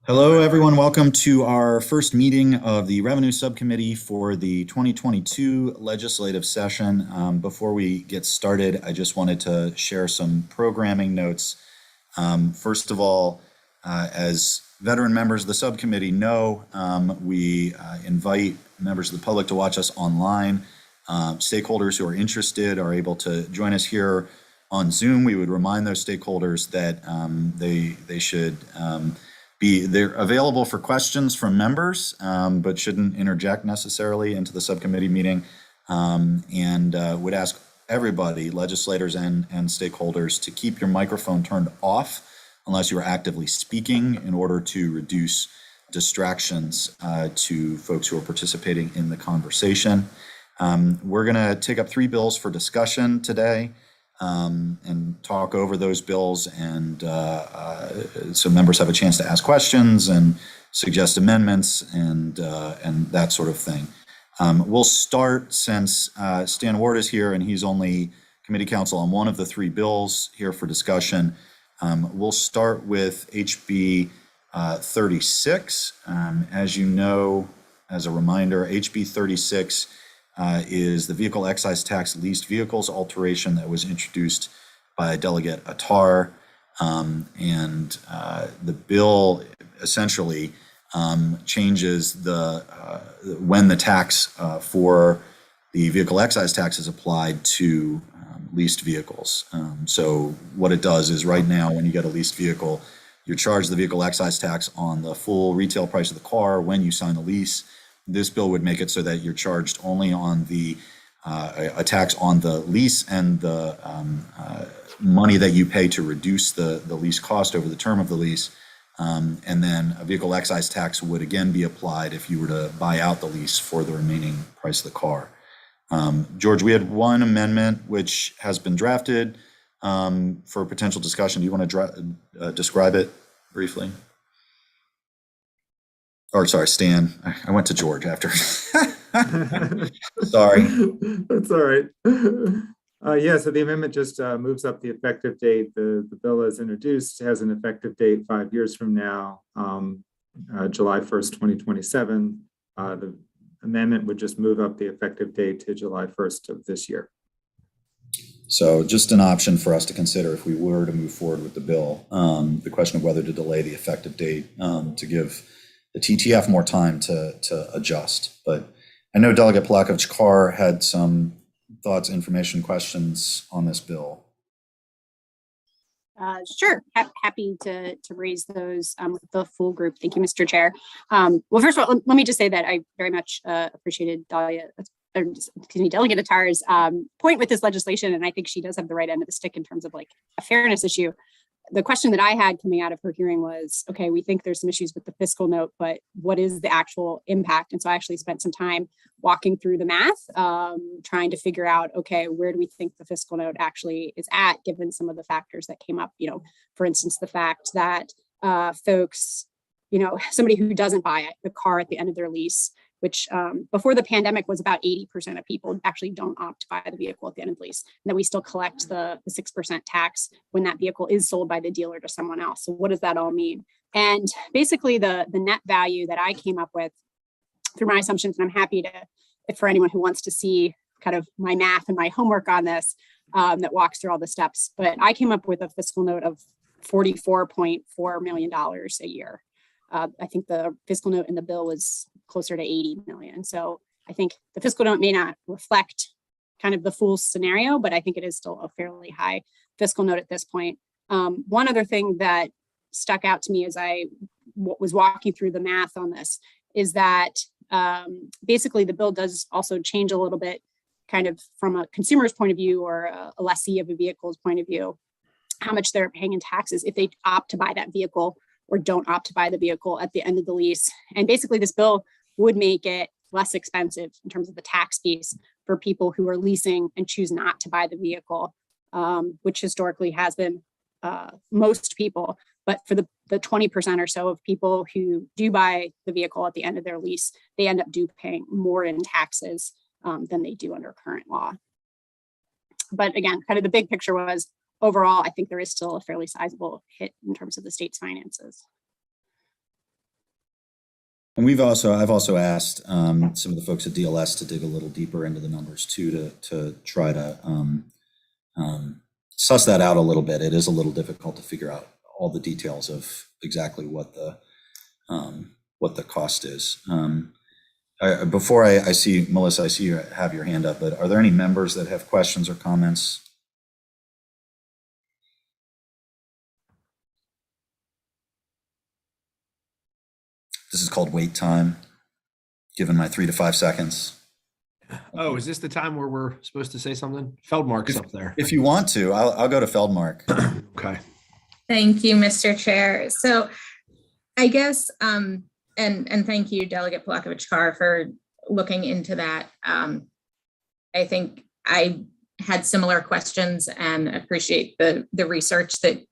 Hello, everyone. Welcome to our first meeting of the Revenue Subcommittee for the 2022 legislative session. Before we get started, I just wanted to share some programming notes. First of all, as veteran members of the subcommittee know, we invite members of the public to watch us online. Stakeholders who are interested are able to join us here on Zoom. We would remind those stakeholders that they should they're available for questions from members, but shouldn't interject necessarily into the subcommittee meeting, and would ask everybody, legislators and stakeholders, to keep your microphone turned off unless you are actively speaking in order to reduce distractions to folks who are participating in the conversation. We're going to take up 3 bills for discussion today. And talk over those bills, and so members have a chance to ask questions and suggest amendments and that sort of thing. We'll start, since Stan Ward is here and he's only committee counsel on one of the 3 bills here for discussion. We'll start with HB 36. As you know, as a reminder, HB 36 is the vehicle excise tax leased vehicles alteration that was introduced by Delegate Attar. And the bill essentially changes when the tax for the vehicle excise tax is applied to leased vehicles. So what it does is, right now, when you get a leased vehicle, you're charged the vehicle excise tax on the full retail price of the car when you sign the lease. This bill would make it so that you're charged only on the a tax on the lease and the money that you pay to reduce the lease cost over the term of the lease. And then a vehicle excise tax would again be applied if you were to buy out the lease for the remaining price of the car. George, we had one amendment which has been drafted for potential discussion. Do you want to describe it briefly? Or sorry, Stan. I went to George after. Sorry. That's all right. Yeah, so the amendment just moves up the effective date. The bill, as introduced, has an effective date 5 years from now, July 1st, 2027. The amendment would just move up the effective date to July 1st of this year. So just an option for us to consider if we were to move forward with the bill. The question of whether to delay the effective date to give the TTF more time to adjust. But I know Delegate Polakovich-Carr had some thoughts, information, questions on this bill. Sure, happy to raise those with the full group. Thank you, Mr. Chair. Well, first of all, let me just say that I very much appreciated Delegate Attar's point with this legislation, and I think she does have the right end of the stick in terms of like a fairness issue. The question that I had coming out of her hearing was, okay, we think there's some issues with the fiscal note, but what is the actual impact? And so I actually spent some time walking through the math, trying to figure out, okay, where do we think the fiscal note actually is at, given some of the factors that came up, for instance, the fact that folks, somebody who doesn't buy the car at the end of their lease, which before the pandemic was about 80% of people actually don't opt to buy the vehicle at the end of the lease, and that we still collect the 6% tax when that vehicle is sold by the dealer to someone else. So what does that all mean? And basically the net value that I came up with through my assumptions, and I'm happy to, for anyone who wants to see kind of my math and my homework on this, that walks through all the steps, but I came up with a fiscal note of $44.4 million a year. I think the fiscal note in the bill was closer to 80 million. So I think the fiscal note may not reflect kind of the full scenario, but I think it is still a fairly high fiscal note at this point. One other thing that stuck out to me as I was walking through the math on this is that basically the bill does also change a little bit kind of from a consumer's point of view or a lessee of a vehicle's point of view, how much they're paying in taxes if they opt to buy that vehicle or don't opt to buy the vehicle at the end of the lease. And basically this bill would make it less expensive in terms of the tax piece for people who are leasing and choose not to buy the vehicle, which historically has been most people. But for the 20% or so of people who do buy the vehicle at the end of their lease, they end up paying more in taxes than they do under current law. But again, kind of the big picture was, overall, I think there is still a fairly sizable hit in terms of the state's finances. And I've also asked some of the folks at DLS to dig a little deeper into the numbers too, to try to suss that out a little bit. It is a little difficult to figure out all the details of exactly what the cost is. Before I see, Melissa, I see you have your hand up, but are there any members that have questions or comments? This is called wait time, given my 3 to 5 seconds. Oh, is this the time where we're supposed to say something? Feldmark's up there. If you want to, I'll go to Feldmark. Okay. Thank you, Mr. Chair. So I guess, and thank you, Delegate Polakovich-Carr, for looking into that. I think I had similar questions and appreciate the research that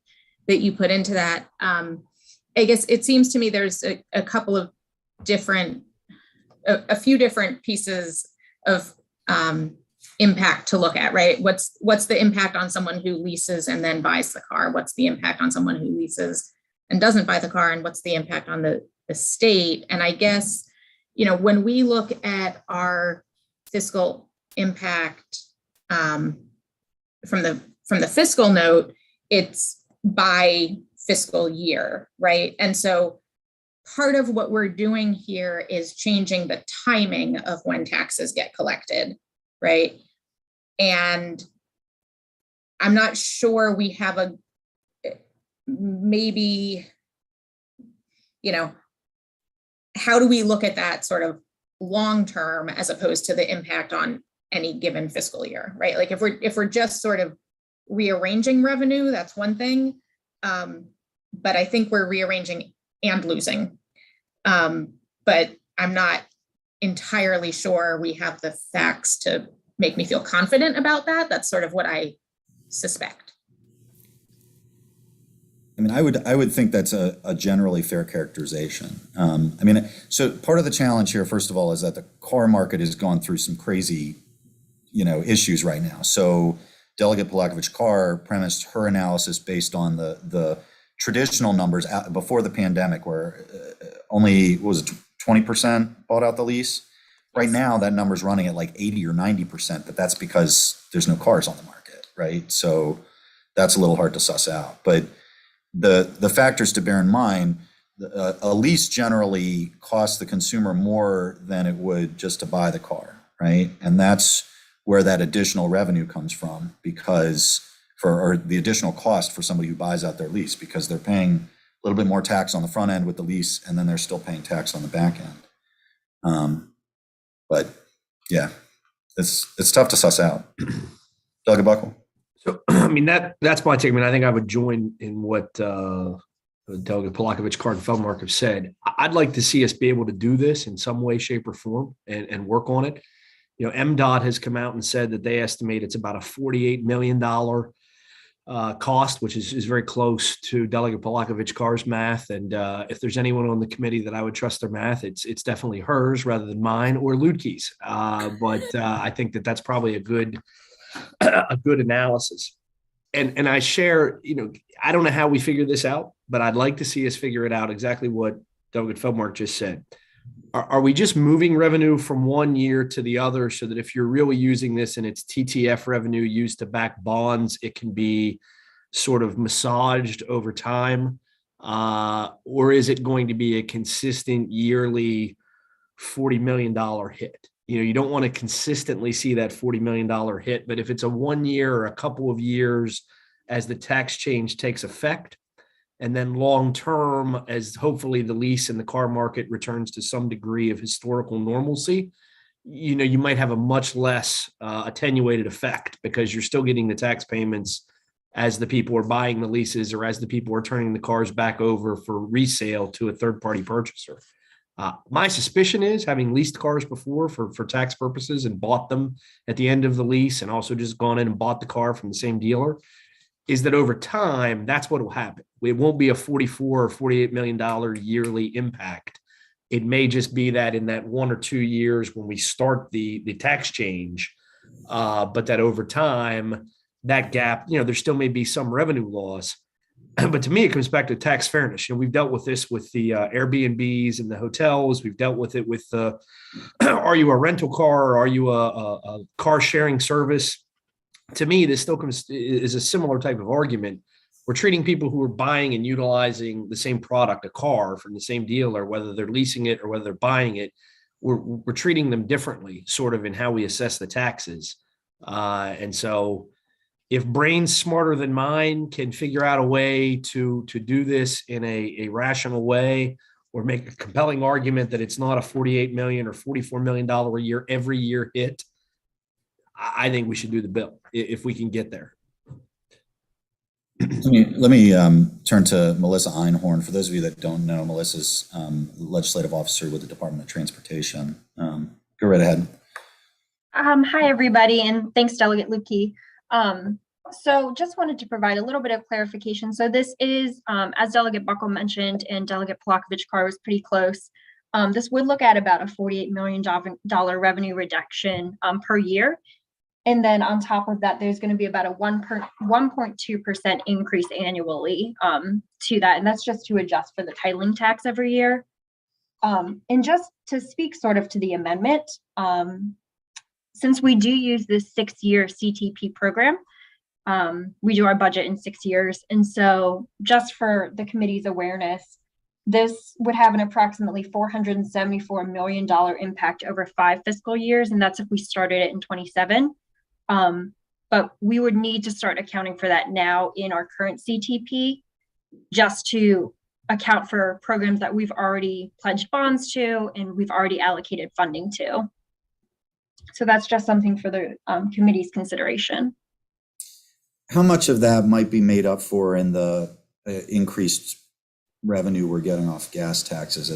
you put into that. I guess it seems to me there's a couple of a few different pieces of impact to look at, right? What's the impact on someone who leases and then buys the car? What's the impact on someone who leases and doesn't buy the car? And what's the impact on the state? And I guess, when we look at our fiscal impact from the fiscal note, it's by fiscal year, right? And so part of what we're doing here is changing the timing of when taxes get collected, right? And I'm not sure we have maybe, how do we look at that sort of long-term as opposed to the impact on any given fiscal year, right? Like if we're just sort of rearranging revenue, that's one thing. But I think we're rearranging and losing. But I'm not entirely sure we have the facts to make me feel confident about that. That's sort of what I suspect. I mean, I would think that's a generally fair characterization. So part of the challenge here, first of all, is that the car market has gone through some crazy, issues right now. So Delegate Polakovich-Carr premised her analysis based on the traditional numbers before the pandemic, where only 20% bought out the lease. Right now, that number's running at like 80 or 90%, but that's because there's no cars on the market, right? So that's a little hard to suss out. But the factors to bear in mind, a lease generally costs the consumer more than it would just to buy the car, right? And that's where that additional revenue comes from, or the additional cost for somebody who buys out their lease, because they're paying a little bit more tax on the front end with the lease, and then they're still paying tax on the back end. But yeah, it's tough to suss out. Delegate Buckle. So, that's my take. I think I would join in what Delegate Polakovich-Carr and Feldmark have said. I'd like to see us be able to do this in some way, shape, or form and work on it. MDOT has come out and said that they estimate it's about a $48 million cost, which is very close to Delegate Polakovich-Carr's math. And if there's anyone on the committee that I would trust their math, it's definitely hers rather than mine or Ludke's. But I think that's probably a good analysis. And I share, I don't know how we figure this out, but I'd like to see us figure it out exactly what Delegate Feldmark just said. Are we just moving revenue from one year to the other so that if you're really using this and it's TTF revenue used to back bonds, it can be sort of massaged over time? Or is it going to be a consistent yearly $40 million hit? You don't want to consistently see that $40 million hit, but if it's a 1 year or a couple of years as the tax change takes effect, and then long term, as hopefully the lease and the car market returns to some degree of historical normalcy, you might have a much less attenuated effect, because you're still getting the tax payments as the people are buying the leases or as the people are turning the cars back over for resale to a third-party purchaser. My suspicion is, having leased cars before for tax purposes and bought them at the end of the lease, and also just gone in and bought the car from the same dealer, is that over time, that's what will happen. It won't be a $44 or $48 million yearly impact. It may just be that in that 1 or 2 years when we start the tax change, but that over time, that gap, there still may be some revenue loss, But to me, it comes back to tax fairness. We've dealt with this with the Airbnbs and the hotels. We've dealt with it with the, are you a rental car or are you a car sharing service? To me, this still is a similar type of argument. We're treating people who are buying and utilizing the same product, a car from the same dealer, whether they're leasing it or whether they're buying it. We're treating them differently, sort of in how we assess the taxes. And so if brains smarter than mine can figure out a way to do this in a rational way, or make a compelling argument that it's not a $48 million or $44 million a year, every year hit, I think we should do the bill if we can get there. Let me turn to Melissa Einhorn. For those of you that don't know, Melissa's legislative officer with the Department of Transportation. Go right ahead. Hi, everybody, and thanks, Delegate Lukey. So just wanted to provide a little bit of clarification. So this is, as Delegate Buckle mentioned, and Delegate Polakovich-Carr was pretty close. This would look at about a $48 million revenue reduction per year. And then on top of that, there's going to be about a 1.2% increase annually to that. And that's just to adjust for the titling tax every year. And just to speak sort of to the amendment, since we do use this 6-year CTP program, we do our budget in 6 years. And so just for the committee's awareness, this would have an approximately $474 million impact over 5 fiscal years. And that's if we started it in 27. But we would need to start accounting for that now in our current CTP, just to account for programs that we've already pledged bonds to and we've already allocated funding to. So that's just something for the committee's consideration. How much of that might be made up for in the increased revenue we're getting off gas taxes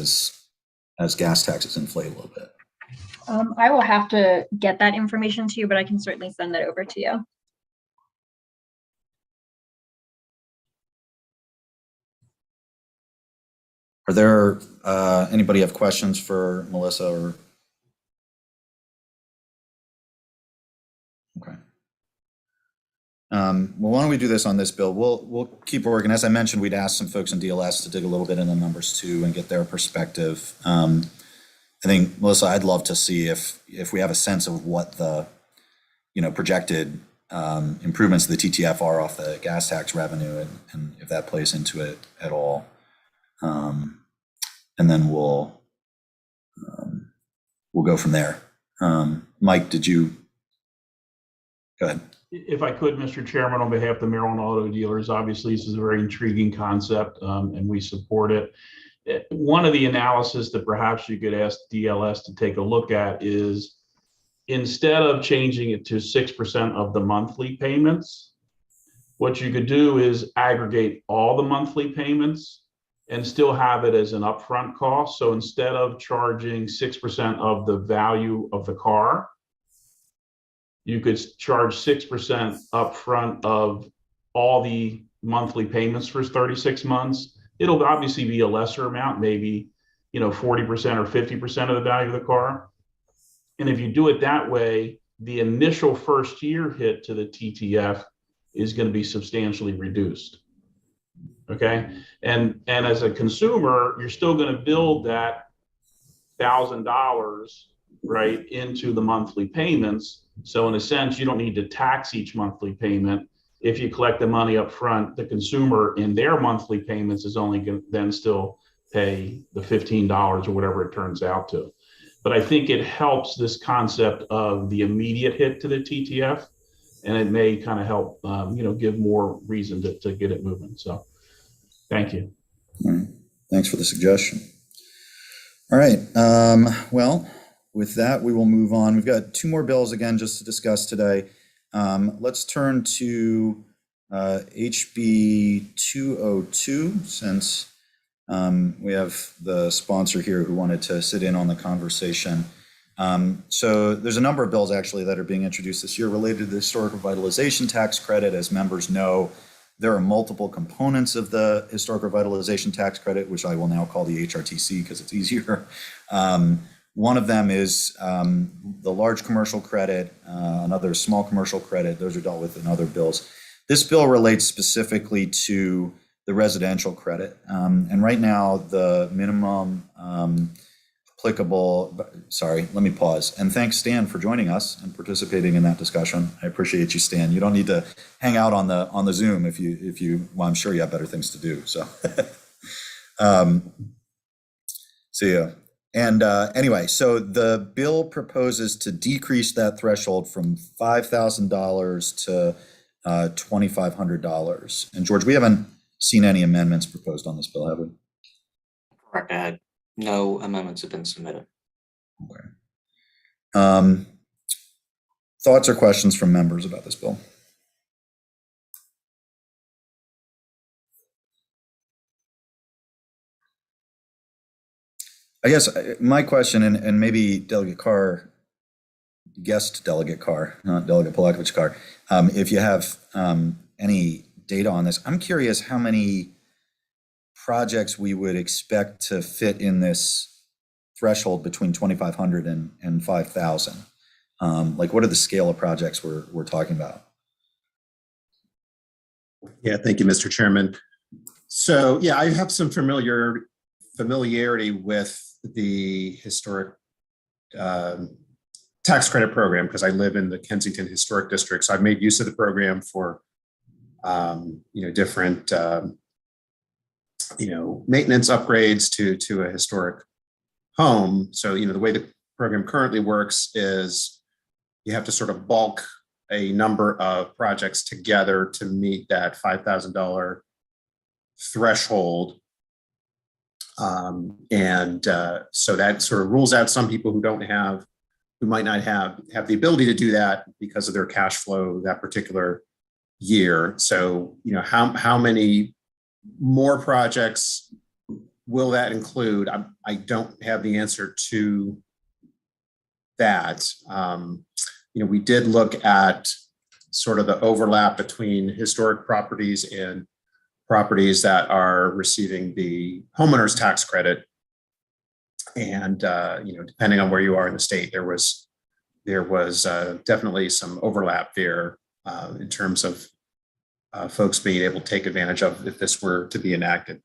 as gas taxes inflate a little bit? I will have to get that information to you, but I can certainly send that over to you. Are there anybody have questions for Melissa or? Okay. Well, why don't we do this on this bill? We'll keep working. As I mentioned, we'd ask some folks in DLS to dig a little bit in the numbers too and get their perspective. I think, Melissa, I'd love to see if we have a sense of what the projected improvements to the TTF are off the gas tax revenue, and if that plays into it at all. And then we'll go from there. Mike, did you go ahead? If I could, Mr. Chairman, on behalf of the Maryland Auto Dealers, obviously this is a very intriguing concept, and we support it. One of the analysis that perhaps you could ask DLS to take a look at is, instead of changing it to 6% of the monthly payments, what you could do is aggregate all the monthly payments and still have it as an upfront cost. So instead of charging 6% of the value of the car, you could charge 6% upfront of all the monthly payments for 36 months. It'll obviously be a lesser amount, maybe 40% or 50% of the value of the car. And if you do it that way, the initial first year hit to the TTF is going to be substantially reduced. Okay, and as a consumer, you're still going to build that $1,000 right into the monthly payments. So in a sense, you don't need to tax each monthly payment. If you collect the money up front, the consumer in their monthly payments is only going to then still pay the $15 or whatever it turns out to. But I think it helps this concept of the immediate hit to the TTF, and it may kind of help, give more reason to get it moving. So thank you. All right. Thanks for the suggestion. All right. Well, with that, we will move on. We've got 2 more bills again just to discuss today. Let's turn to HB 202, since we have the sponsor here who wanted to sit in on the conversation. So there's a number of bills actually that are being introduced this year related to the historic revitalization tax credit. As members know, there are multiple components of the historic revitalization tax credit, which I will now call the HRTC because it's easier. One of them is the large commercial credit, another small commercial credit. Those are dealt with in other bills. This bill relates specifically to the residential credit. And right now, the minimum applicable, sorry, let me pause. And thanks, Stan, for joining us and participating in that discussion. I appreciate you, Stan. You don't need to hang out on the Zoom if you, well, I'm sure you have better things to do, so. See ya. And anyway, so the bill proposes to decrease that threshold from $5,000 to $2,500. And George, we haven't seen any amendments proposed on this bill, have we? Correct. No amendments have been submitted. Okay. Thoughts or questions from members about this bill? I guess my question, and maybe Delegate Carr, guest Delegate Carr, not Delegate Polakovich Carr, if you have any data on this, I'm curious how many projects we would expect to fit in this threshold between 2,500 and 5,000. Like, what are the scale of projects we're talking about? Yeah, thank you, Mr. Chairman. So, yeah, I have some familiarity with the historic tax credit program because I live in the Kensington Historic District. So I've made use of the program for, different, maintenance upgrades to a historic home. So, the way the program currently works is you have to sort of bulk a number of projects together to meet that $5,000 threshold. So that sort of rules out some people who might not have the ability to do that because of their cash flow that particular year. So, how many more projects will that include? I don't have the answer to that. We did look at sort of the overlap between historic properties and properties that are receiving the homeowner's tax credit. And, depending on where you are in the state, there was definitely some overlap there in terms of folks being able to take advantage of if this were to be enacted.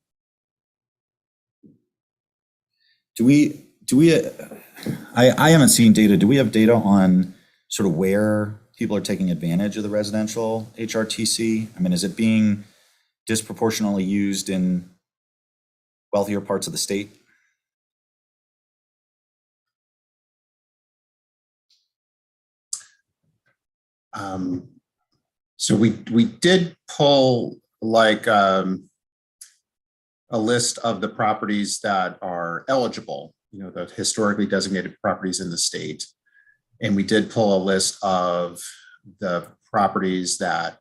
I haven't seen data. Do we have data on sort of where people are taking advantage of the residential HRTC? I mean, is it being disproportionately used in wealthier parts of the state? So we did pull like a list of the properties that are eligible, the historically designated properties in the state. And we did pull a list of the properties that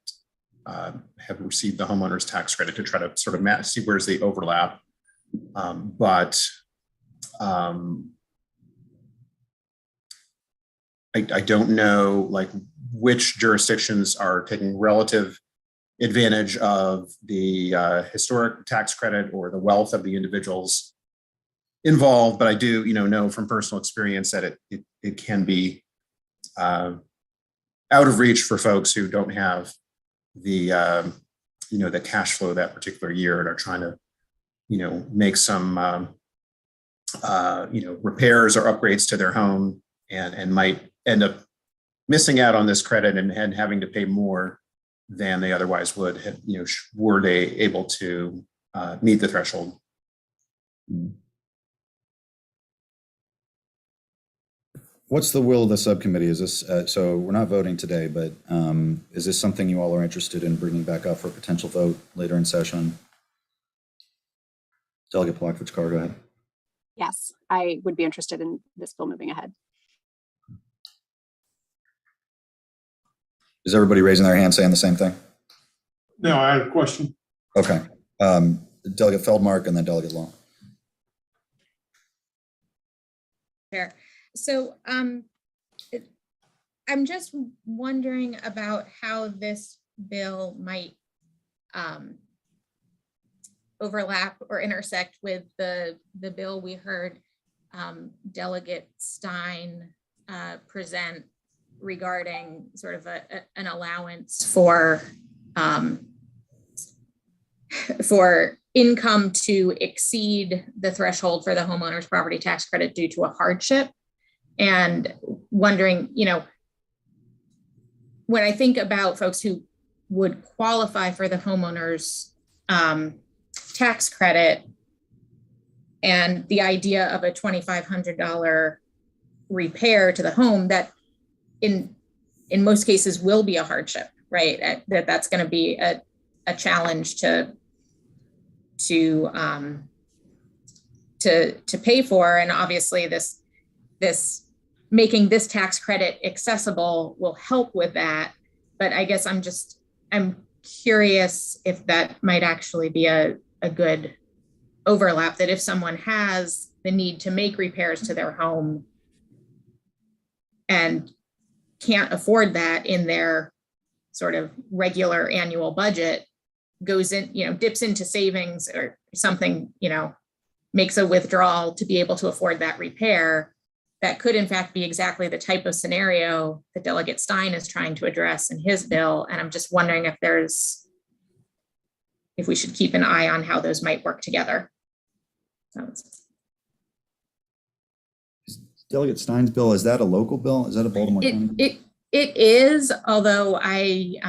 have received the homeowner's tax credit to try to sort of see where's the overlap. I don't know like which jurisdictions are taking relative advantage of the historic tax credit or the wealth of the individuals involved, but I do know from personal experience that it can be out of reach for folks who don't have the the cash flow that particular year and are trying to make some repairs or upgrades to their home and might end up missing out on this credit and having to pay more than they otherwise would have, were they able to meet the threshold. What's the will of the subcommittee? Is this, so we're not voting today, but is this something you all are interested in bringing back up for a potential vote later in session? Delegate Polakovich Carr, go ahead. Yes, I would be interested in this bill moving ahead. Is everybody raising their hand saying the same thing? No, I have a question. Okay. Delegate Feldmark and then Delegate Long. Fair. So I'm just wondering about how this bill might overlap or intersect with the bill we heard Delegate Stein present regarding sort of an allowance for for income to exceed the threshold for the homeowner's property tax credit due to a hardship. And wondering, when I think about folks who would qualify for the homeowner's tax credit and the idea of a $2,500 repair to the home, that in most cases will be a hardship, right? That's going to be a challenge to pay for. And obviously this making this tax credit accessible will help with that. But I guess I'm curious if that might actually be a good overlap, that if someone has the need to make repairs to their home and can't afford that in their sort of regular annual budget, goes in, dips into savings or something, makes a withdrawal to be able to afford that repair, that could in fact be exactly the type of scenario that Delegate Stein is trying to address in his bill. And I'm just wondering if we should keep an eye on how those might work together. Delegate Stein's bill, is that a local bill? Is that a Baltimore County? It is, although I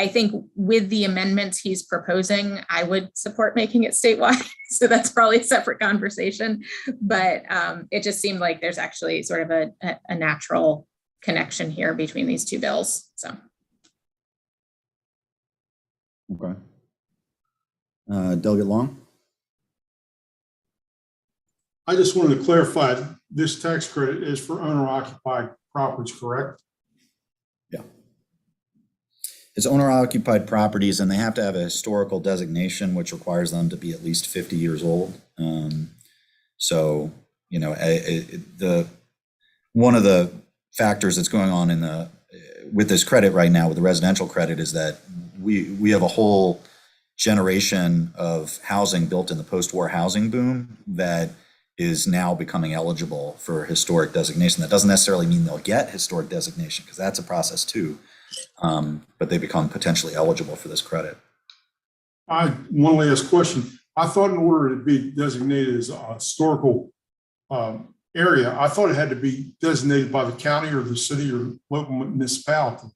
think with the amendments he's proposing, I would support making it statewide. So that's probably a separate conversation. But it just seemed like there's actually sort of a natural connection here between these two bills. So. Okay. Delegate Long? I just wanted to clarify, this tax credit is for owner-occupied properties, correct? Yeah. It's owner-occupied properties, and they have to have a historical designation, which requires them to be at least 50 years old. So, one of the factors that's going on with this credit right now, with the residential credit, is that we have a whole generation of housing built in the post-war housing boom that is now becoming eligible for historic designation. That doesn't necessarily mean they'll get historic designation, because that's a process too. But they become potentially eligible for this credit. One last question. I thought in order to be designated as a historical area, I thought it had to be designated by the county or the city or local municipality.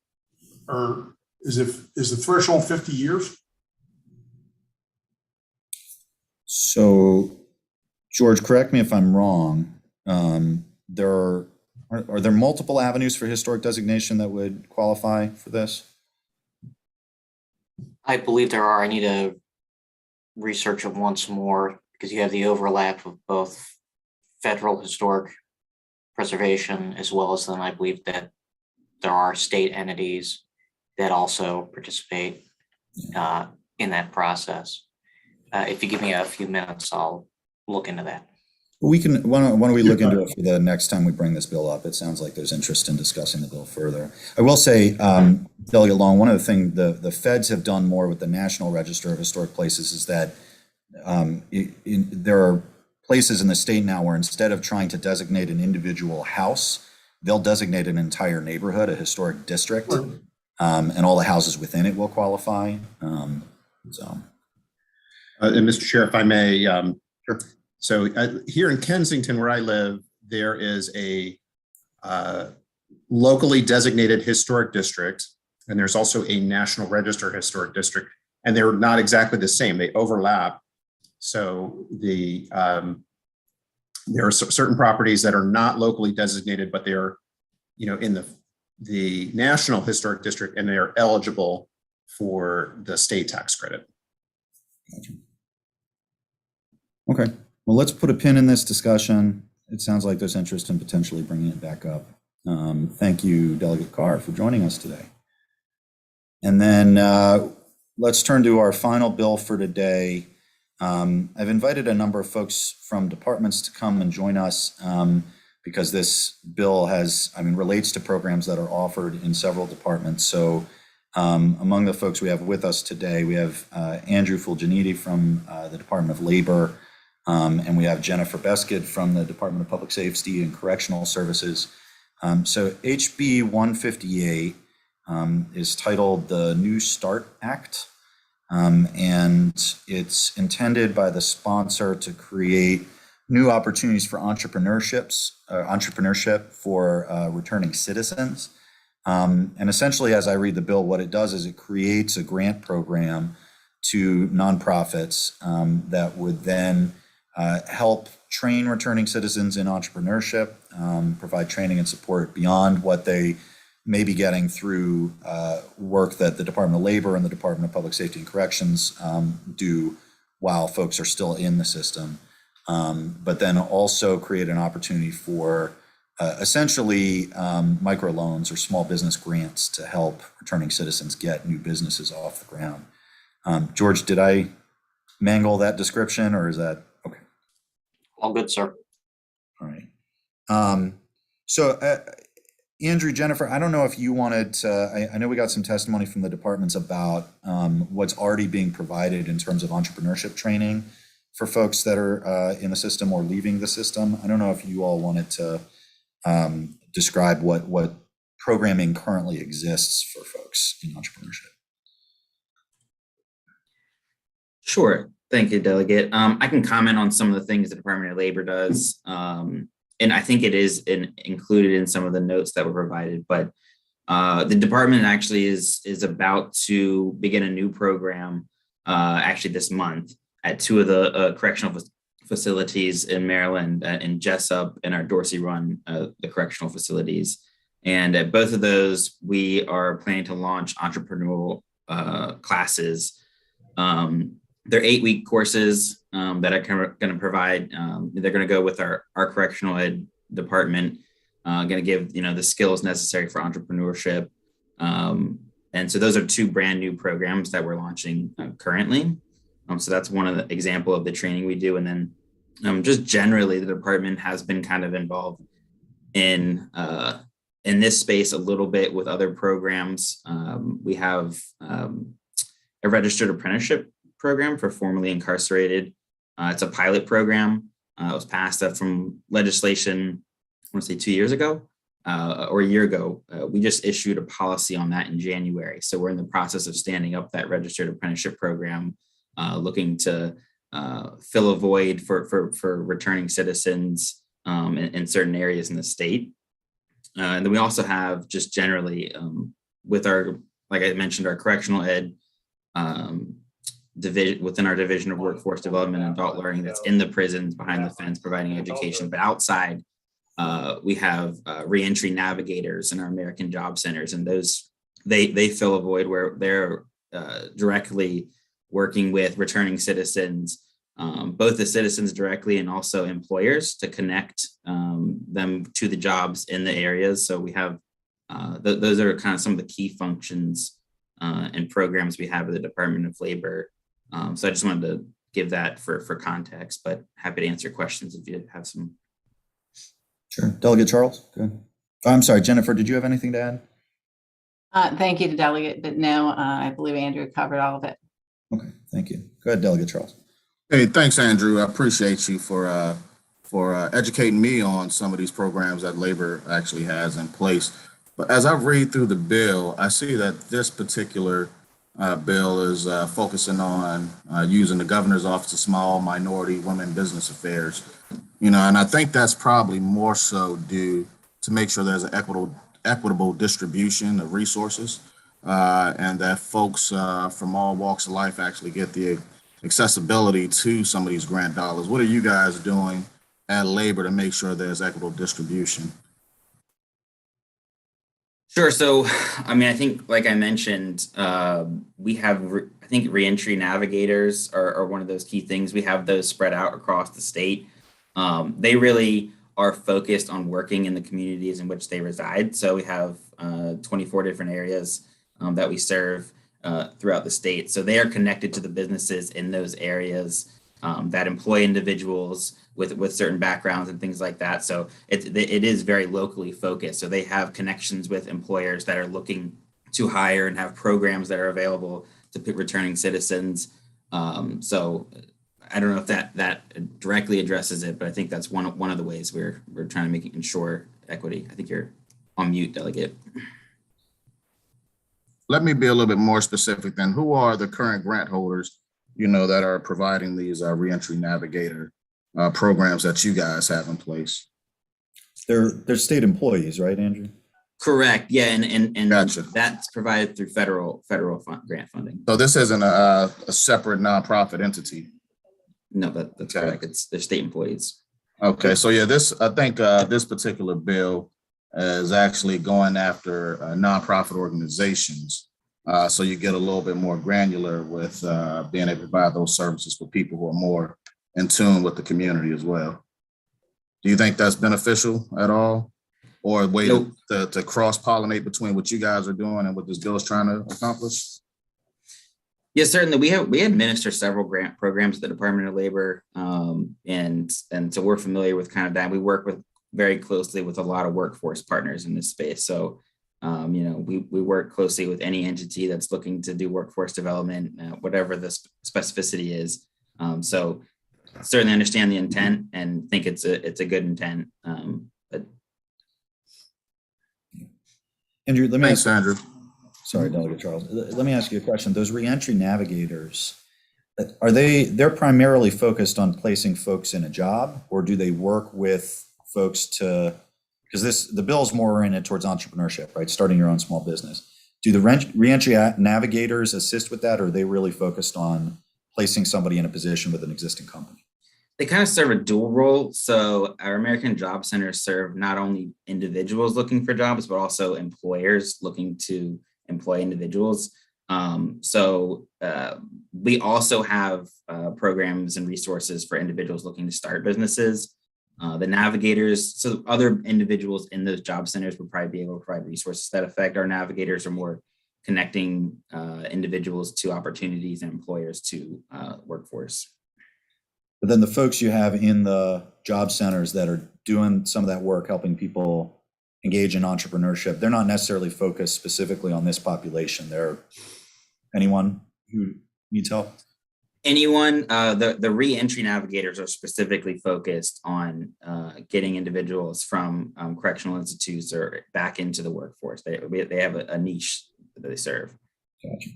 Or is the threshold 50 years? So, George, correct me if I'm wrong. Are there multiple avenues for historic designation that would qualify for this? I believe there are. I need to research it once more, because you have the overlap of both federal historic preservation, as well as then I believe that there are state entities that also participate in that process. If you give me a few minutes, I'll look into that. We can. Why don't we look into it for the next time we bring this bill up? It sounds like there's interest in discussing the bill further. I will say, Delegate Long, one of the things the feds have done more with the National Register of Historic Places is that there are places in the state now where instead of trying to designate an individual house, they'll designate an entire neighborhood a historic district, and all the houses within it will qualify. And Mr. Chair, if I may, sure. So here in Kensington, where I live, there is a locally designated historic district, and there's also a National Register historic district, and they're not exactly the same. They overlap. So there are certain properties that are not locally designated, but they're, in the National Historic District, and they are eligible for the state tax credit. Gotcha. Okay. Well, let's put a pin in this discussion. It sounds like there's interest in potentially bringing it back up. Thank you, Delegate Carr, for joining us today. And then let's turn to our final bill for today. I've invited a number of folks from departments to come and join us because this bill relates to programs that are offered in several departments. So among the folks we have with us today, we have Andrew Fulginiti from the Department of Labor, and we have Jennifer Beskid from the Department of Public Safety and Correctional Services. So HB 158 is titled the New START Act. And it's intended by the sponsor to create new opportunities for entrepreneurship for returning citizens. And essentially, as I read the bill, what it does is it creates a grant program to nonprofits that would then help train returning citizens in entrepreneurship, provide training and support beyond what they may be getting through work that the Department of Labor and the Department of Public Safety and Corrections do while folks are still in the system. But then also create an opportunity for essentially microloans or small business grants to help returning citizens get new businesses off the ground. George, did I mangle that description, or is that okay? All good, sir. All right. So Andrew, Jennifer, I don't know if you wanted to, I know we got some testimony from the departments about what's already being provided in terms of entrepreneurship training for folks that are in the system or leaving the system. I don't know if you all wanted to describe what programming currently exists for folks in entrepreneurship. Sure. Thank you, Delegate. I can comment on some of the things the Department of Labor does. And I think it is included in some of the notes that were provided, but the department actually is about to begin a new program actually this month at two of the correctional facilities in Maryland, in Jessup and our Dorsey Run, the correctional facilities. And at both of those, we are planning to launch entrepreneurial classes. They're 8-week courses that are going to provide, they're going to go with our correctional ed department, going to give, the skills necessary for entrepreneurship. And so those are two brand new programs that we're launching currently. So that's one of the example of the training we do. And then just generally, the department has been kind of involved in this space a little bit with other programs. We have a registered apprenticeship program for formerly incarcerated. It's a pilot program. It was passed from legislation, I want to say 2 years ago or a year ago. We just issued a policy on that in January. So we're in the process of standing up that registered apprenticeship program, looking to fill a void for returning citizens in certain areas in the state. And then we also have just generally with our, like I mentioned, our correctional ed division within our Division of Workforce Development and Adult Learning that's in the prisons behind the fence providing education. But outside, we have reentry navigators in our American Job Centers, and those they fill a void where they're directly working with returning citizens, both the citizens directly and also employers to connect them to the jobs in the areas. So we have those are kind of some of the key functions and programs we have at the Department of Labor. So I just wanted to give that for context, but happy to answer questions if you have some. Sure. Delegate Charles, good. Oh, I'm sorry, Jennifer, did you have anything to add? Thank you to Delegate, but no, I believe Andrew covered all of it. Okay, thank you. Go ahead, Delegate Charles. Hey, thanks, Andrew. I appreciate you for educating me on some of these programs that Labor actually has in place. But as I read through the bill, I see that this particular bill is focusing on using the Governor's Office of Small Minority Women Business Affairs. And I think that's probably more so due to make sure there's an equitable distribution of resources and that folks from all walks of life actually get the accessibility to some of these grant dollars. What are you guys doing at Labor to make sure there's equitable distribution? Sure. So, I think, like I mentioned, we have, I think reentry navigators are one of those key things. We have those spread out across the state. They really are focused on working in the communities in which they reside. So we have 24 different areas that we serve throughout the state. So they are connected to the businesses in those areas that employ individuals with certain backgrounds and things like that. So it is very locally focused. So they have connections with employers that are looking to hire and have programs that are available to returning citizens. So I don't know if that directly addresses it, but I think that's one of the ways we're trying to ensure equity. I think you're on mute, Delegate. let me be a little bit more specific then. Who are the current grant holders, that are providing these reentry navigator programs that you guys have in place? They're state employees, right, Andrew? Correct. Yeah, and Gotcha. that's provided through federal grant funding. So this isn't a separate nonprofit entity. No, that's Okay. correct. They're state employees. Okay, so yeah, I think this particular bill is actually going after nonprofit organizations. So you get a little bit more granular with being able to provide those services for people who are more in tune with the community as well. Do you think that's beneficial at all? Or a way to cross-pollinate between what you guys are doing and what this bill is trying to accomplish? Yes, certainly. We administer several grant programs at the Department of Labor, and so we're familiar with kind of that. We work very closely with a lot of workforce partners in this space. So, we work closely with any entity that's looking to do workforce development, whatever the specificity is. So, certainly understand the intent and think it's a good intent. But Andrew, let me Thanks, Andrew. Sorry, Delegate Charles. Let me ask you a question. Those reentry navigators, they're primarily focused on placing folks in a job, or do they work with folks because the bill is more oriented towards entrepreneurship, right? Starting your own small business. Do the reentry navigators assist with that, or are they really focused on placing somebody in a position with an existing company? they kind of serve a dual role. So our American Job Centers serve not only individuals looking for jobs, but also employers looking to employ individuals. We also have programs and resources for individuals looking to start businesses. The navigators, so other individuals in those job centers would probably be able to provide resources that affect. Our navigators are more connecting individuals to opportunities and employers to workforce. But then the folks you have in the job centers that are doing some of that work, helping people engage in entrepreneurship, they're not necessarily focused specifically on this population. They're anyone who needs help. Anyone, the re-entry navigators are specifically focused on getting individuals from correctional institutes or back into the workforce. They have a niche that they serve. Gotcha.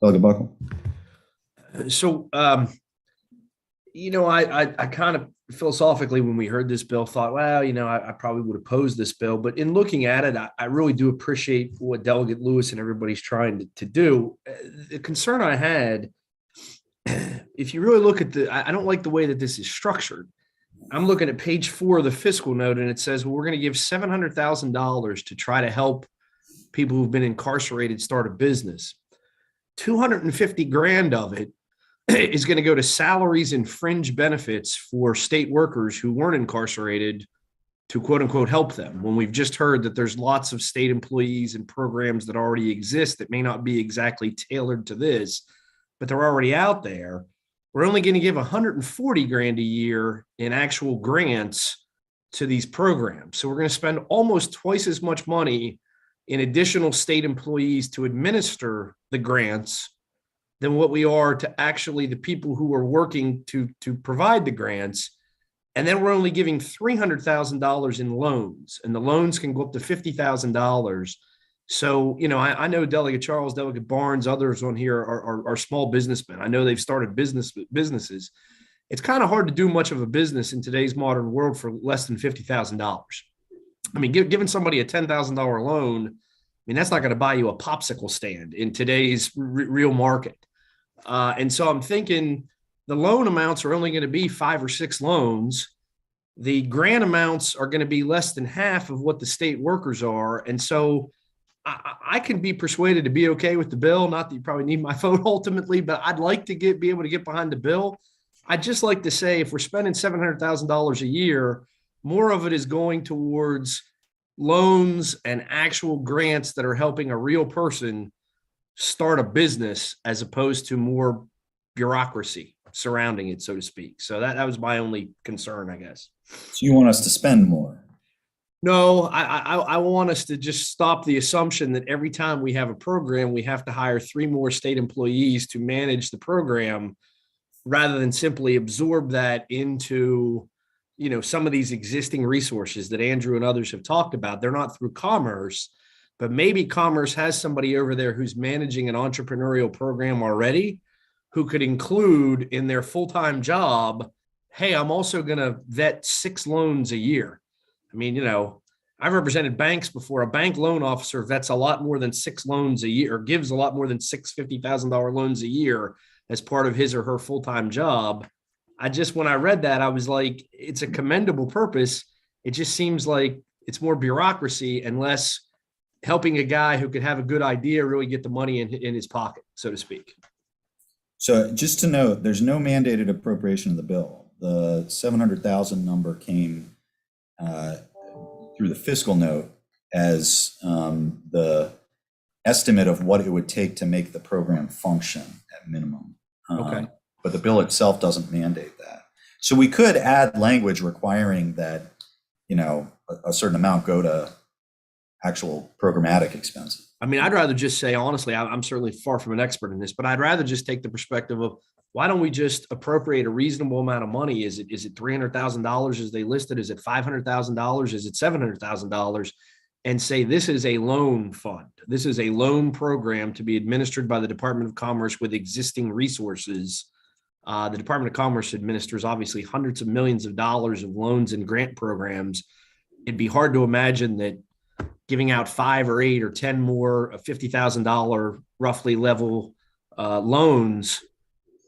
Delegate Buckle. So, I kind of philosophically, when we heard this bill, thought, well, I probably would oppose this bill. But in looking at it, I really do appreciate what Delegate Lewis and everybody's trying to do. The concern I had, if you really look at I don't like the way that this is structured. I'm looking at page 4 of the fiscal note, and it says, well, we're going to give $700,000 to try to help people who've been incarcerated start a business. $250,000 of it is going to go to salaries and fringe benefits for state workers who weren't incarcerated to quote unquote help them. When we've just heard that there's lots of state employees and programs that already exist that may not be exactly tailored to this, but they're already out there. We're only going to give $140,000 a year in actual grants to these programs. So we're going to spend almost twice as much money in additional state employees to administer the grants than what we are to actually the people who are working to provide the grants. And then we're only giving $300,000 in loans, and the loans can go up to $50,000. So, I know Delegate Charles, Delegate Barnes, others on here are small businessmen. I know they've started businesses. It's kind of hard to do much of a business in today's modern world for less than $50,000. I mean, giving somebody a $10,000 loan, that's not going to buy you a popsicle stand in today's real market. And so I'm thinking the loan amounts are only going to be 5 or 6 loans. The grant amounts are going to be less than half of what the state workers are. And so I can be persuaded to be okay with the bill. Not that you probably need my vote ultimately, but I'd like to be able to get behind the bill. I'd just like to say, if we're spending $700,000 a year, more of it is going towards loans and actual grants that are helping a real person start a business, as opposed to more bureaucracy surrounding it, so to speak. So that was my only concern, I guess. So you want us to spend more? No, I want us to just stop the assumption that every time we have a program, we have to hire 3 more state employees to manage the program, rather than simply absorb that into, some of these existing resources that Andrew and others have talked about. They're not through commerce. but maybe Commerce has somebody over there who's managing an entrepreneurial program already, who could include in their full-time job, hey, I'm also going to vet 6 loans a year. I mean, I've represented banks before. A bank loan officer vets a lot more than 6 loans a year, or gives a lot more than 6 $50,000 loans a year as part of his or her full-time job. When I read that, I was like, it's a commendable purpose. It just seems like it's more bureaucracy and less helping a guy who could have a good idea really get the money in his pocket, so to speak. So just to note, there's no mandated appropriation of the bill. The 700,000 number came through the fiscal note as the estimate of what it would take to make the program function at minimum. Okay. But the bill itself doesn't mandate that. So we could add language requiring that, a certain amount go to actual programmatic expenses. I mean, I'd rather just say, honestly, I'm certainly far from an expert in this, but I'd rather just take the perspective of, why don't we just appropriate a reasonable amount of money? Is it $300,000 as they listed? Is it $500,000? Is it $700,000? And say, this is a loan fund. This is a loan program to be administered by the Department of Commerce with existing resources. The Department of Commerce administers obviously hundreds of millions of dollars of loans and grant programs. It'd be hard to imagine that giving out 5 or 8 or 10 more $50,000 roughly level loans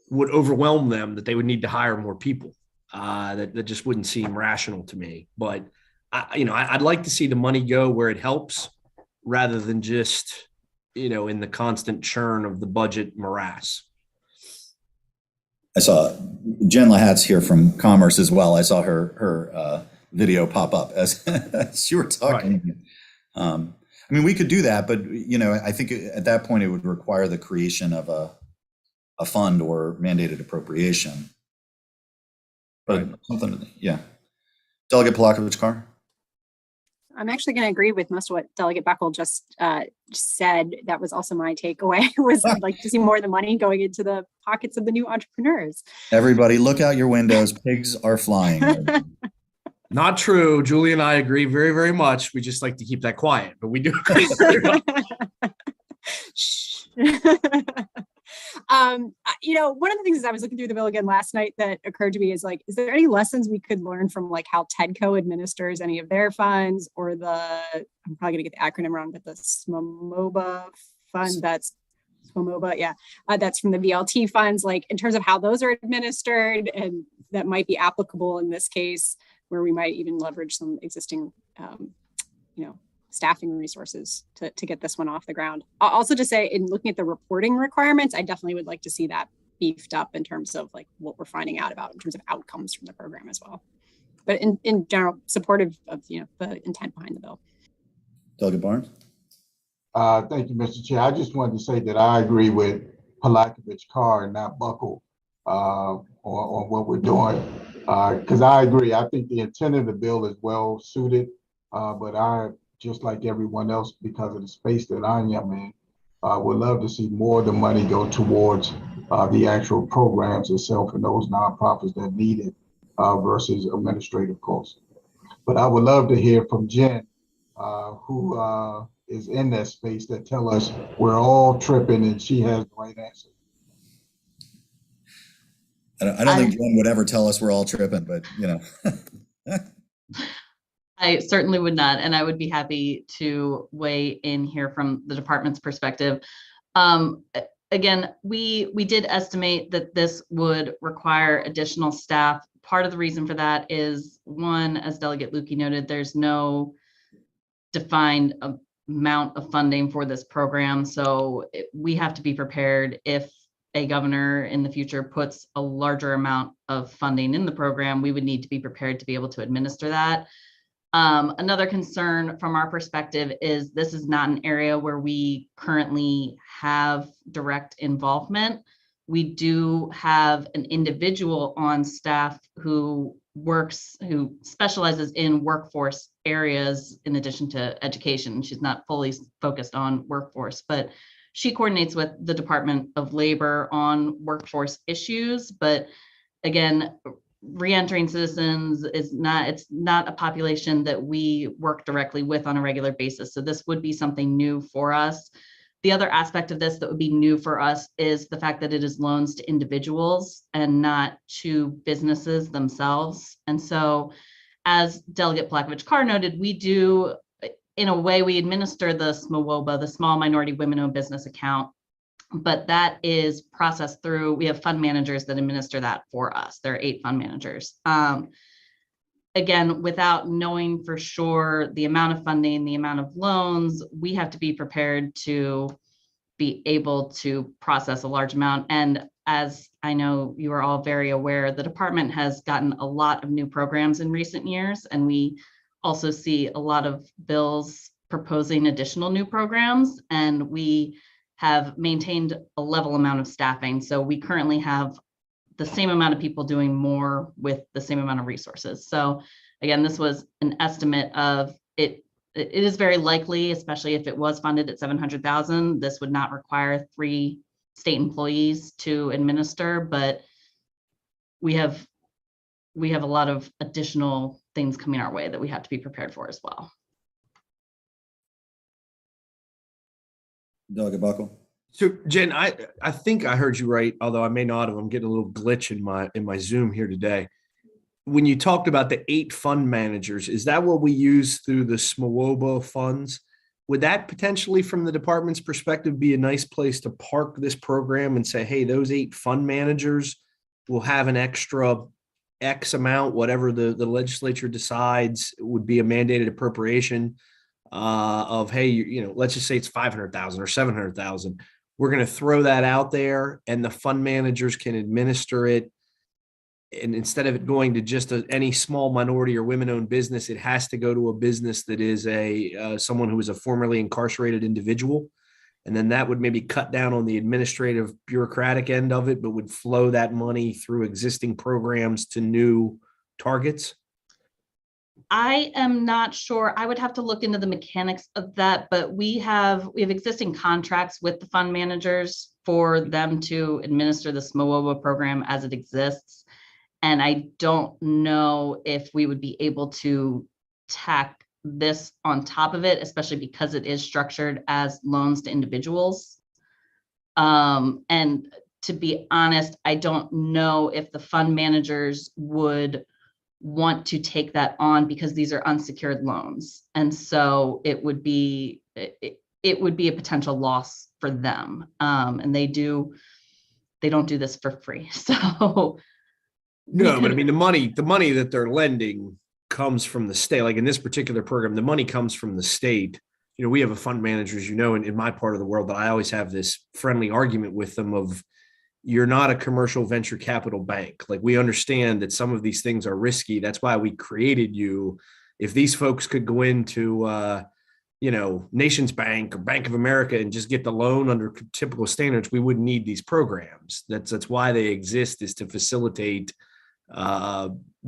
would overwhelm them, that they would need to hire more people. That just wouldn't seem rational to me. But I'd like to see the money go where it helps, rather than just in the constant churn of the budget morass. I saw Jen Lahat's here from Commerce as well. I saw her video pop up as you were talking. Right. I mean, we could do that, but I think at that point it would require the creation of a fund or mandated appropriation. But something, yeah. Delegate Polakovich-Carr? I'm actually going to agree with most of what Delegate Buckle just said. That was also my takeaway, was I'd like to see more of the money going into the pockets of the new entrepreneurs. Everybody look out your windows. Pigs are flying. Not true. Julie and I agree very, very much. We just like to keep that quiet, but we do agree. One of the things as I was looking through the bill again last night that occurred to me is is there any lessons we could learn from how TEDCO administers any of their funds, or I'm probably going to get the acronym wrong, but the SMOBA fund, that's SMOBA, yeah, that's from the VLT funds, in terms of how those are administered, and that might be applicable in this case, where we might even leverage some existing, staffing resources to get this one off the ground. Also to say, in looking at the reporting requirements, I definitely would like to see that beefed up in terms of what we're finding out about in terms of outcomes from the program as well. But in general, supportive of the intent behind the bill. Delegate Barnes? Thank you, Mr. Chair. I just wanted to say that I agree with Polakovich-Carr and not Buckle on what we're doing. Because I agree. I think the intent of the bill is well suited, but I, just like everyone else, because of the space that I am in, would love to see more of the money go towards the actual programs itself and those nonprofits that need it versus administrative costs. But I would love to hear from Jen, who is in that space, that tell us we're all tripping and she has the right answer. I don't think Jen would ever tell us we're all tripping, but I certainly would not, and I would be happy to weigh in here from the department's perspective. Again, we did estimate that this would require additional staff. Part of the reason for that is, one, as Delegate Lukey noted, there's no defined amount of funding for this program, so we have to be prepared if a governor in the future puts a larger amount of funding in the program, we would need to be prepared to be able to administer that. Another concern from our perspective is this is not an area where we currently have direct involvement. We do have an individual on staff who specializes in workforce areas in addition to education. She's not fully focused on workforce, but she coordinates with the Department of Labor on workforce issues. But again, reentering citizens is not, it's not a population that we work directly with on a regular basis. So this would be something new for us. The other aspect of this that would be new for us is the fact that it is loans to individuals and not to businesses themselves. And so, as Delegate Plakovich-Carr noted, we do, in a way, we administer the SMWOBA, the Small Minority Women-Owned Business Account, but that is processed through, we have fund managers that administer that for us. There are 8 fund managers. Again, without knowing for sure the amount of funding, the amount of loans, we have to be prepared to be able to process a large amount. And as I know you are all very aware, the department has gotten a lot of new programs in recent years, and we also see a lot of bills proposing additional new programs, and we have maintained a level amount of staffing. So we currently have the same amount of people doing more with the same amount of resources. So again, this was an estimate of it. It is very likely, especially if it was funded at 700,000, this would not require 3 state employees to administer, but we have a lot of additional things coming our way that we have to be prepared for as well. Delegate Buckle. So Jen, I think I heard you right, although I may not have. I'm getting a little glitch in my Zoom here today. When you talked about the 8 fund managers, is that what we use through the SMWOBA funds? Would that potentially, from the department's perspective, be a nice place to park this program and say, hey, those 8 fund managers will have an extra X amount, whatever the legislature decides would be a mandated appropriation of, hey, you know, let's just say it's 500,000 or 700,000. We're going to throw that out there and the fund managers can administer it. And instead of it going to just any small minority or women-owned business, it has to go to a business that is someone who is a formerly incarcerated individual. And then that would maybe cut down on the administrative bureaucratic end of it, but would flow that money through existing programs to new targets. I am not sure. I would have to look into the mechanics of that, but we have existing contracts with the fund managers for them to administer the SMWOBA program as it exists. And I don't know if we would be able to tack this on top of it, especially because it is structured as loans to individuals. And to be honest, I don't know if the fund managers would want to take that on because these are unsecured loans. And so it would be a potential loss for them. And they don't do this for free. So no, but I mean, the money that they're lending comes from the state. Like in this particular program, the money comes from the state. You know, we have a fund manager, as you know, in my part of the world, but I always have this friendly argument with them of, you're not a commercial venture capital bank. Like, we understand that some of these things are risky. That's why we created you. If these folks could go into, Nations Bank or Bank of America and just get the loan under typical standards, we wouldn't need these programs. That's why they exist, is to facilitate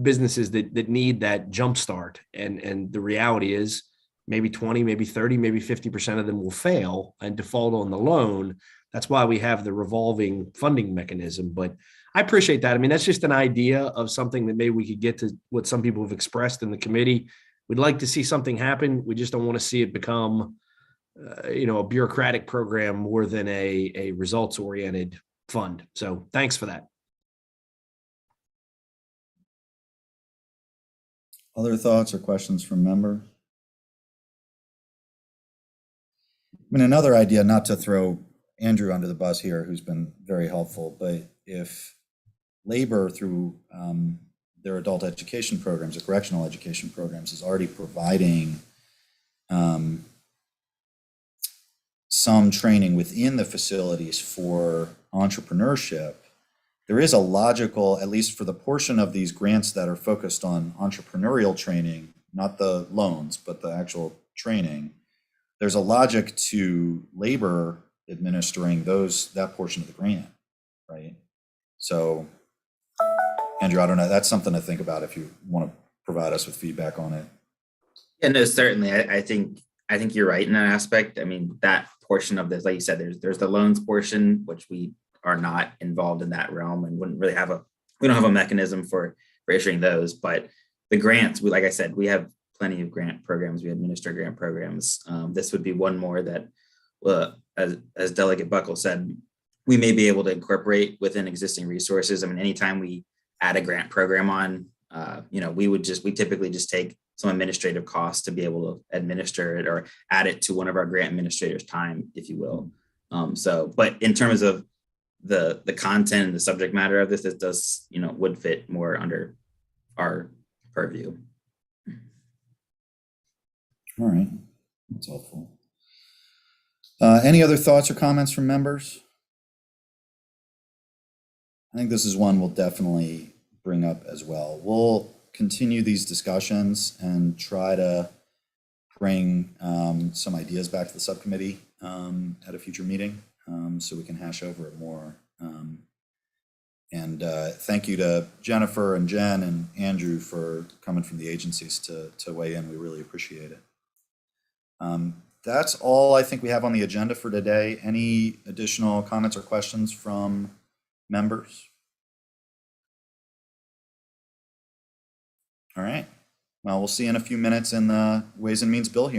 businesses that need that jumpstart. And the reality is maybe 20, maybe 30, maybe 50% of them will fail and default on the loan. That's why we have the revolving funding mechanism. But I appreciate that. I mean, that's just an idea of something that maybe we could get to what some people have expressed in the committee. We'd like to see something happen. We just don't want to see it become, a bureaucratic program more than a results-oriented fund. So thanks for that. Other thoughts or questions from members? I mean, another idea, not to throw Andrew under the bus here, who's been very helpful, but if labor through their adult education programs or correctional education programs is already providing some training within the facilities for entrepreneurship, there is a logical, at least for the portion of these grants that are focused on entrepreneurial training, not the loans, but the actual training, there's a logic to labor administering that portion of the grant, right? So, Andrew, I don't know, that's something to think about if you want to provide us with feedback on it. Yeah, no, certainly. I think you're right in that aspect. I mean, that portion of this, like you said, there's the loans portion, which we are not involved in that realm and wouldn't really we don't have a mechanism for for issuing those. But the grants, like I said, we have plenty of grant programs. We administer grant programs. This would be one more that, as Delegate Buckle said, we may be able to incorporate within existing resources. I mean, anytime we add a grant program on, we typically just take some administrative costs to be able to administer it or add it to one of our grant administrators' time, if you will. But in terms of the content and the subject matter of this, it does, would fit more under our purview. All right, that's helpful. Any other thoughts or comments from members? I think this is one we'll definitely bring up as well. We'll continue these discussions and try to bring some ideas back to the subcommittee at a future meeting so we can hash over it more. And thank you to Jennifer and Jen and Andrew for coming from the agencies to weigh in. We really appreciate it. That's all I think we have on the agenda for today. Any additional comments or questions from members? All right. Well, we'll see you in a few minutes in the Ways and Means bill hearing.